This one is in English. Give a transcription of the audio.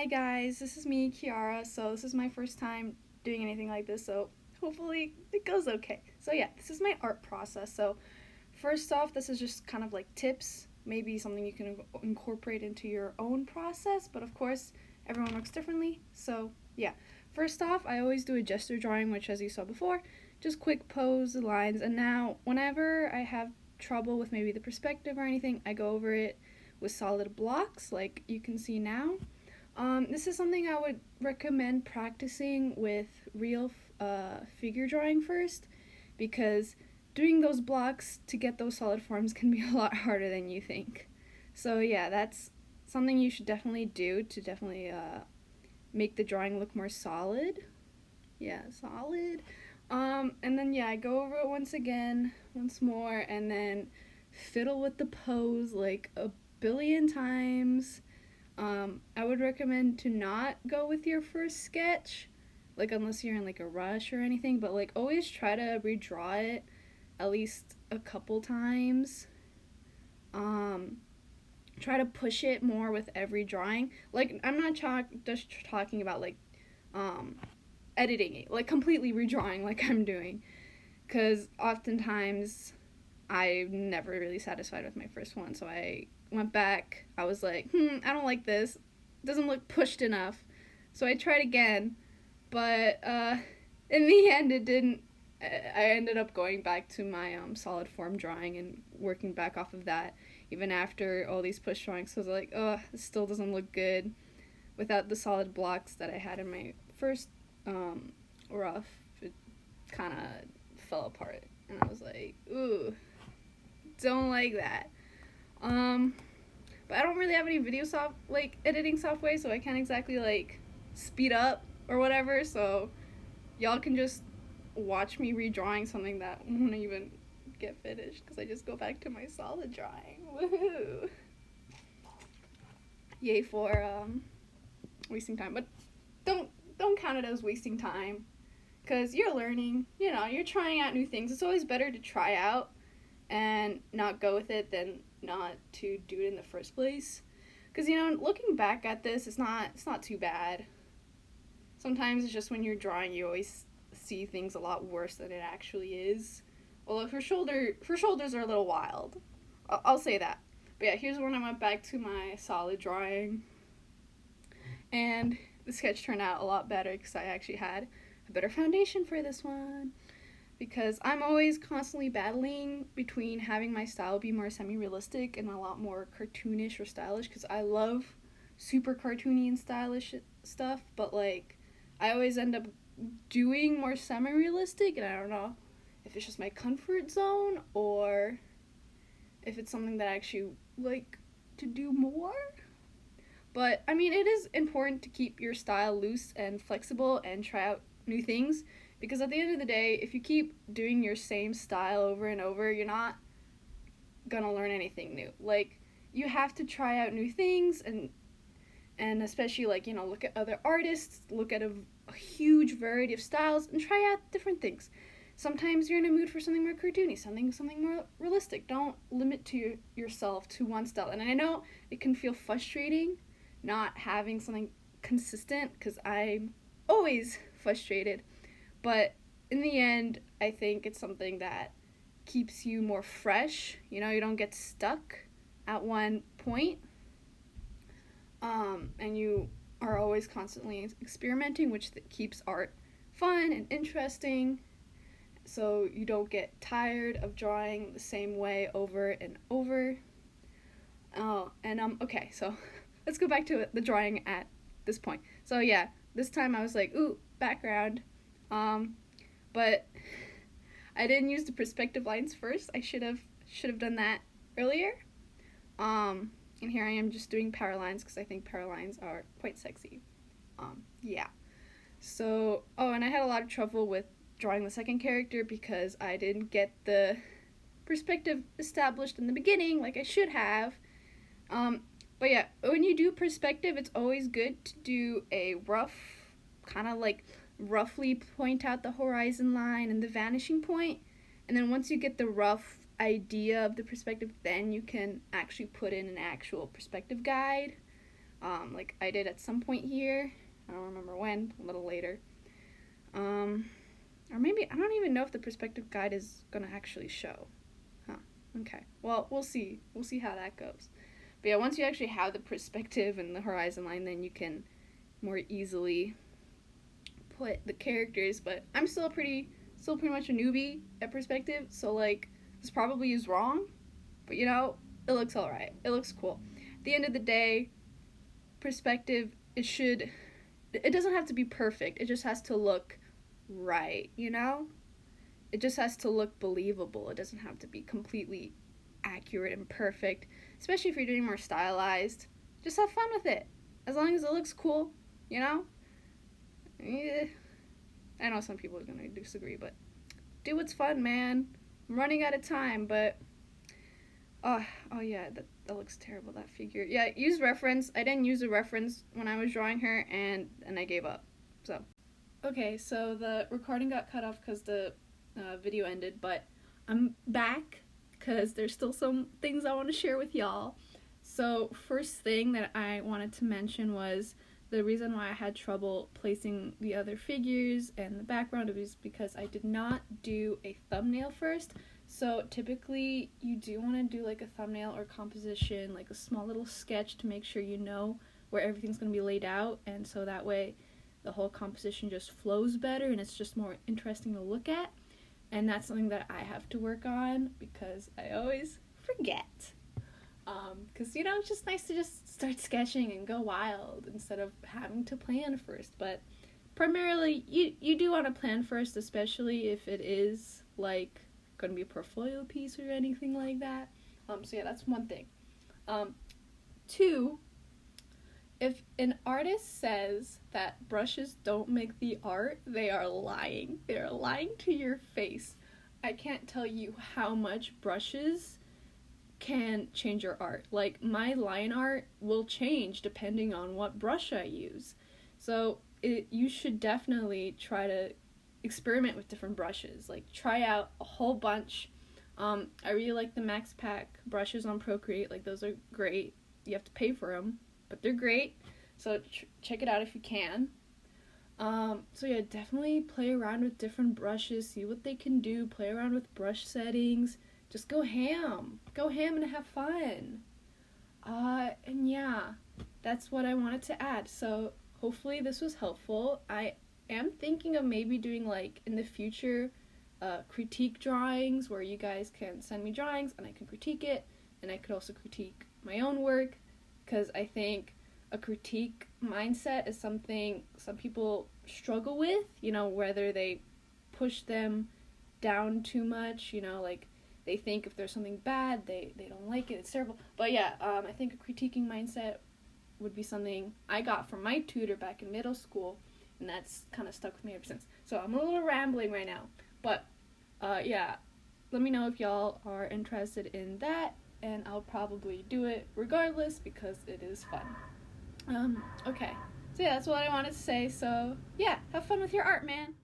Hi guys, this is me, Kiara. So this is my first time doing anything like this, so hopefully it goes okay. So yeah, this is my art process. So first off, this is just kind of like tips, maybe something you can incorporate into your own process, but of course, everyone works differently. So yeah, first off, I always do a gesture drawing, which as you saw before, just quick pose, lines, and now whenever I have trouble with maybe the perspective or anything, I go over it with solid blocks like you can see now. This is something I would recommend practicing with real figure drawing first because doing those blocks to get those solid forms can be a lot harder than you think. So, yeah, that's something you should definitely do to definitely make the drawing look more solid. Yeah, solid. And then, yeah, I go over it once more, and then fiddle with the pose like a billion times. I would recommend to not go with your first sketch, like unless you're in like a rush or anything, but like always try to redraw it at least a couple times. Um, Try to push it more with every drawing. Like I'm not just talking about like um, editing it, like completely redrawing like I'm doing, because oftentimes I'm never really satisfied with my first one, so I went back. I was like, I don't like this. It doesn't look pushed enough. So I tried again, but in the end, it didn't. I ended up going back to my solid form drawing and working back off of that, even after all these push drawings. So I was like, oh, this still doesn't look good without the solid blocks that I had in my first rough. It kind of fell apart, and I was like, ooh, don't like that. Um, but I don't really have any editing software, so I can't exactly like speed up or whatever. So y'all can just watch me redrawing something that won't even get finished because I just go back to my solid drawing. Woohoo! Yay for wasting time, but don't count it as wasting time because you're learning. You know, you're trying out new things. It's always better to try out and not go with it than not to do it in the first place. Because you know, looking back at this, it's not too bad. Sometimes it's just when you're drawing, you always see things a lot worse than it actually is. Although her shoulders are a little wild, I'll say that. But yeah, here's when I went back to my solid drawing, and the sketch turned out a lot better because I actually had a better foundation for this one because I'm always constantly battling between having my style be more semi-realistic and a lot more cartoonish or stylish because I love super cartoony and stylish stuff, but like I always end up doing more semi-realistic, and I don't know if it's just my comfort zone or if it's something that I actually like to do more. But I mean, it is important to keep your style loose and flexible and try out new things because at the end of the day, if you keep doing your same style over and over, you're not gonna learn anything new. Like you have to try out new things and especially like, you know, look at other artists, look at a huge variety of styles and try out different things. Sometimes you're in a mood for something more cartoony, something more realistic. Don't limit yourself to one style. And I know it can feel frustrating not having something consistent because I'm always frustrated. But in the end, I think it's something that keeps you more fresh. You know, you don't get stuck at one point. And you are always constantly experimenting, which keeps art fun and interesting. So you don't get tired of drawing the same way over and over. Oh, and okay, so let's go back to the drawing at this point. So yeah, this time I was like, ooh, background. But I didn't use the perspective lines first. I should have done that earlier. And here I am just doing power lines because I think power lines are quite sexy. Yeah. So, oh, and I had a lot of trouble with drawing the second character because I didn't get the perspective established in the beginning like I should have. But yeah, when you do perspective, it's always good to do a rough, kind of like roughly point out the horizon line and the vanishing point. And then once you get the rough idea of the perspective, then you can actually put in an actual perspective guide. Like I did at some point here. I don't remember when, a little later. Or maybe, I don't even know if the perspective guide is going to actually show. Huh. Okay. Well, we'll see. We'll see how that goes. But yeah, once you actually have the perspective and the horizon line, then you can more easily put the characters. But I'm still pretty much a newbie at perspective, so like this probably is wrong, but you know, it looks alright. It looks cool. At the end of the day, perspective, it doesn't have to be perfect. It just has to look right, you know? It just has to look believable. It doesn't have to be completely accurate and perfect, especially if you're doing more stylized. Just have fun with it. As long as it looks cool, you know? I know some people are going to disagree, but do what's fun, man. I'm running out of time, but oh yeah, that looks terrible, that figure. Yeah, use reference. I didn't use a reference when I was drawing her, and I gave up. So, okay, so the recording got cut off because the video ended, but I'm back because there's still some things I want to share with y'all. So, first thing that I wanted to mention was the reason why I had trouble placing the other figures and the background was because I did not do a thumbnail first. So typically you do want to do like a thumbnail or composition, like a small little sketch to make sure you know where everything's going to be laid out, and so that way the whole composition just flows better and it's just more interesting to look at. And that's something that I have to work on because I always forget. Because, you know, it's just nice to just start sketching and go wild instead of having to plan first. But primarily, you do want to plan first, especially if it is, like, going to be a portfolio piece or anything like that. So, yeah, that's one thing. Two, if an artist says that brushes don't make the art, they are lying. They are lying to your face. I can't tell you how much brushes can change your art. Like, my line art will change depending on what brush I use. So you should definitely try to experiment with different brushes. Like, try out a whole bunch. I really like the Max Pack brushes on Procreate. Like, those are great. You have to pay for them, but they're great. So check it out if you can. So yeah, definitely play around with different brushes. See what they can do. Play around with brush settings. Just go ham and have fun. And yeah, that's what I wanted to add. So hopefully this was helpful. I am thinking of maybe doing, like, in the future, critique drawings where you guys can send me drawings and I can critique it, and I could also critique my own work, because I think a critique mindset is something some people struggle with, you know, whether they push them down too much, you know, like, they think if there's something bad, they don't like it, it's terrible. But yeah, I think a critiquing mindset would be something I got from my tutor back in middle school, and that's kind of stuck with me ever since. So I'm a little rambling right now, but yeah, let me know if y'all are interested in that, and I'll probably do it regardless because it is fun. Okay, so yeah, that's what I wanted to say. So yeah, have fun with your art, man.